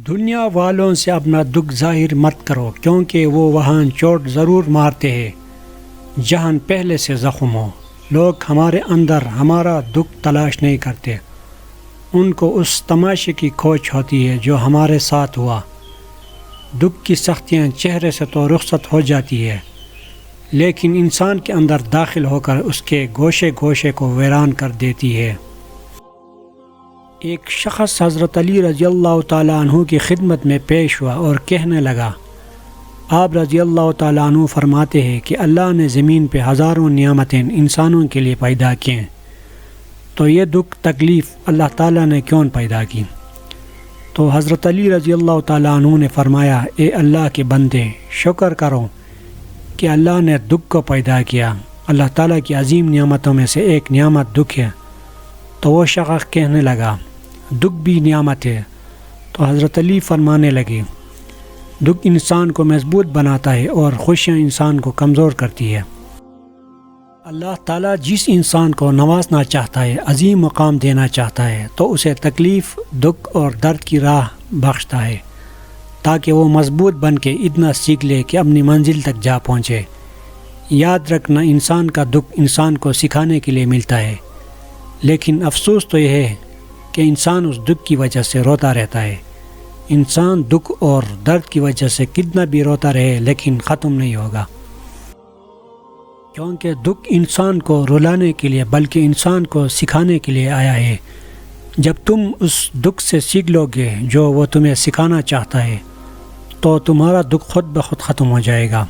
دنیا والوں سے اپنا دکھ ظاہر مت کرو، کیونکہ وہ وہاں چوٹ ضرور مارتے ہیں جہاں پہلے سے زخم ہو۔ لوگ ہمارے اندر ہمارا دکھ تلاش نہیں کرتے، ان کو اس تماشے کی کھوج ہوتی ہے جو ہمارے ساتھ ہوا۔ دکھ کی سختیاں چہرے سے تو رخصت ہو جاتی ہے، لیکن انسان کے اندر داخل ہو کر اس کے گوشے گوشے کو ویران کر دیتی ہے۔ ایک شخص حضرت علی رضی اللہ تعالیٰ عنہ کی خدمت میں پیش ہوا اور کہنے لگا، آپ رضی اللہ تعالیٰ عنہ فرماتے ہیں کہ اللہ نے زمین پہ ہزاروں نعمتیں انسانوں کے لیے پیدا کی ہیں، تو یہ دکھ تکلیف اللہ تعالیٰ نے کیوں پیدا کی؟ تو حضرت علی رضی اللہ تعالیٰ عنہ نے فرمایا، اے اللہ کے بندے، شکر کرو کہ اللہ نے دکھ کو پیدا کیا۔ اللہ تعالیٰ کی عظیم نعمتوں میں سے ایک نعمت دکھ ہے۔ تو وہ شخص کہنے لگا، دکھ بھی نعمت ہے۔ تو حضرت علی فرمانے لگے، دکھ انسان کو مضبوط بناتا ہے اور خوشیاں انسان کو کمزور کرتی ہے۔ اللہ تعالیٰ جس انسان کو نوازنا چاہتا ہے، عظیم مقام دینا چاہتا ہے، تو اسے تکلیف، دکھ اور درد کی راہ بخشتا ہے تاکہ وہ مضبوط بن کے اتنا سیکھ لے کہ اپنی منزل تک جا پہنچے۔ یاد رکھنا، انسان کا دکھ انسان کو سکھانے کے لیے ملتا ہے، لیکن افسوس تو یہ ہے کہ انسان اس دکھ کی وجہ سے روتا رہتا ہے۔ انسان دکھ اور درد کی وجہ سے کتنا بھی روتا رہے لیکن ختم نہیں ہوگا، کیونکہ دکھ انسان کو رلانے کے لیے بلکہ انسان کو سکھانے کے لیے آیا ہے۔ جب تم اس دکھ سے سیکھ لو گے جو وہ تمہیں سکھانا چاہتا ہے، تو تمہارا دکھ خود بخود ختم ہو جائے گا۔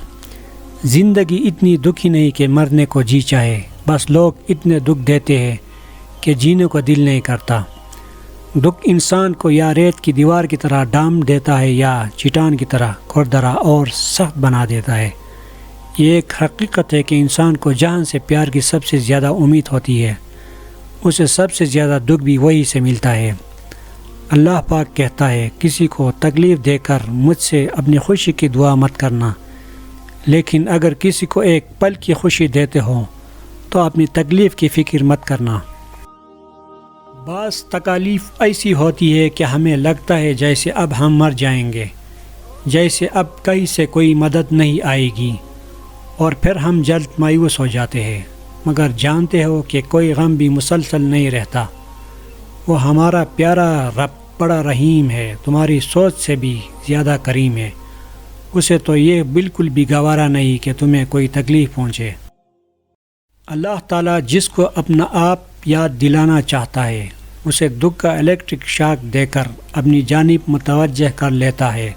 زندگی اتنی دکھی نہیں کہ مرنے کو جی چاہے، بس لوگ اتنے دکھ دیتے ہیں کہ جینے کو دل نہیں کرتا۔ دکھ انسان کو یا ریت کی دیوار کی طرح ڈام دیتا ہے یا چٹان کی طرح کھردرا اور سخت بنا دیتا ہے۔ یہ ایک حقیقت ہے کہ انسان کو جہاں سے پیار کی سب سے زیادہ امید ہوتی ہے، اسے سب سے زیادہ دکھ بھی وہی سے ملتا ہے۔ اللہ پاک کہتا ہے، کسی کو تکلیف دے کر مجھ سے اپنی خوشی کی دعا مت کرنا، لیکن اگر کسی کو ایک پل کی خوشی دیتے ہو تو اپنی تکلیف کی فکر مت کرنا۔ بعض تکالیف ایسی ہوتی ہے کہ ہمیں لگتا ہے جیسے اب ہم مر جائیں گے، جیسے اب کہیں سے کوئی مدد نہیں آئے گی، اور پھر ہم جلد مایوس ہو جاتے ہیں، مگر جانتے ہو کہ کوئی غم بھی مسلسل نہیں رہتا۔ وہ ہمارا پیارا رب بڑا رحیم ہے، تمہاری سوچ سے بھی زیادہ کریم ہے، اسے تو یہ بالکل بھی گوارا نہیں کہ تمہیں کوئی تکلیف پہنچے۔ اللہ تعالیٰ جس کو اپنا آپ یاد دلانا چاہتا ہے، اسے دکھ کا الیکٹرک شاک دے کر اپنی جانب متوجہ کر لیتا ہے۔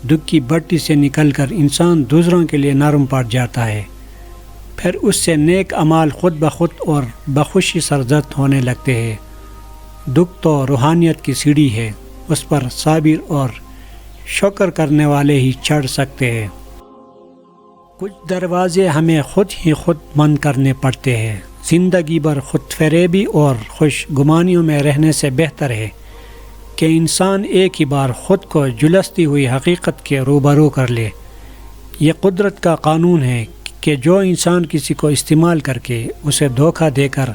دکھ کی بٹی سے نکل کر انسان دوسروں کے لیے نرم پڑ جاتا ہے، پھر اس سے نیک اعمال خود بخود اور بخوشی سرزد ہونے لگتے ہیں۔ دکھ تو روحانیت کی سیڑھی ہے، اس پر صابر اور شکر کرنے والے ہی چڑھ سکتے ہیں۔ کچھ دروازے ہمیں خود ہی خود بند کرنے پڑتے ہیں۔ زندگی بھر خود فریبی اور خوش گمانیوں میں رہنے سے بہتر ہے کہ انسان ایک ہی بار خود کو جلستی ہوئی حقیقت کے روبرو کر لے۔ یہ قدرت کا قانون ہے کہ جو انسان کسی کو استعمال کر کے اسے دھوکہ دے کر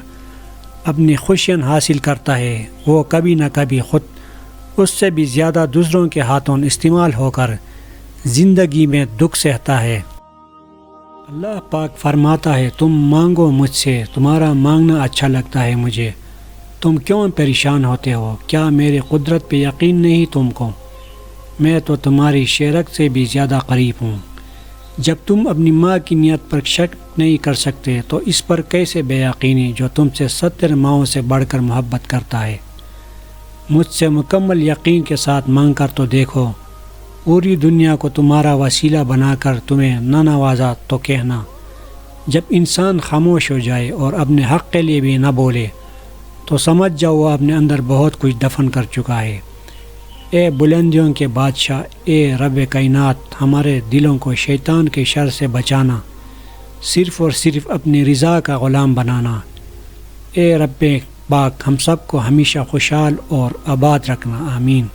اپنی خوشیاں حاصل کرتا ہے، وہ کبھی نہ کبھی خود اس سے بھی زیادہ دوسروں کے ہاتھوں استعمال ہو کر زندگی میں دکھ سہتا ہے۔ اللہ پاک فرماتا ہے، تم مانگو مجھ سے، تمہارا مانگنا اچھا لگتا ہے مجھے، تم کیوں پریشان ہوتے ہو؟ کیا میری قدرت پہ یقین نہیں تم کو؟ میں تو تمہاری شیرک سے بھی زیادہ قریب ہوں۔ جب تم اپنی ماں کی نیت پر شک نہیں کر سکتے تو اس پر کیسے بے یقینی جو تم سے 70 ماؤں سے بڑھ کر محبت کرتا ہے؟ مجھ سے مکمل یقین کے ساتھ مانگ کر تو دیکھو، پوری دنیا کو تمہارا وسیلہ بنا کر تمہیں نہ نوازا تو کہنا۔ جب انسان خاموش ہو جائے اور اپنے حق کے لیے بھی نہ بولے تو سمجھ جاؤ وہ اپنے اندر بہت کچھ دفن کر چکا ہے۔ اے بلندیوں کے بادشاہ، اے رب کائنات، ہمارے دلوں کو شیطان کے شر سے بچانا، صرف اور صرف اپنی رضا کا غلام بنانا۔ اے رب پاک، ہم سب کو ہمیشہ خوشحال اور آباد رکھنا، آمین۔